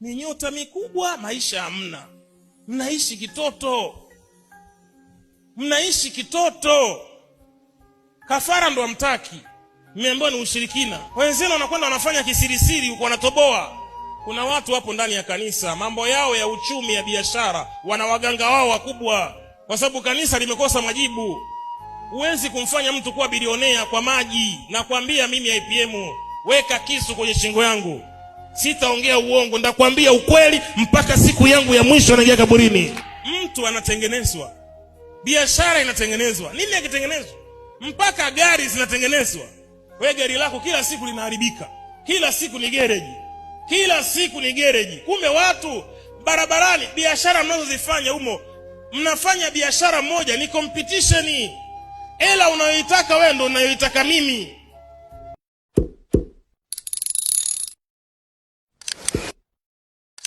ni nyota mikubwa, maisha hamna. Mnaishi kitoto. Mnaishi kitoto. Kafara ndo hamtaki. Mmeambiwa ni ushirikina. Wenzenu wanakwenda wanafanya kisirisiri huko, wanatoboa. Kuna watu hapo ndani ya kanisa, mambo yao ya uchumi, ya biashara, wana waganga wao wakubwa, kwa sababu kanisa limekosa majibu. Huwezi kumfanya mtu kuwa bilionea kwa maji. Na kuambia mimi IPM, weka kisu kwenye shingo yangu, sitaongea uongo, ndakwambia ukweli mpaka siku yangu ya mwisho naingia kaburini. Mtu anatengenezwa, biashara inatengenezwa, nini yakitengenezwa, mpaka gari zinatengenezwa. Wewe gari lako kila siku linaharibika, kila siku ni gereji, kila siku ni gereji. Kumbe watu barabarani, biashara mnazozifanya humo, mnafanya biashara moja, ni competition. Ela unayoitaka wewe ndo unayoitaka mimi.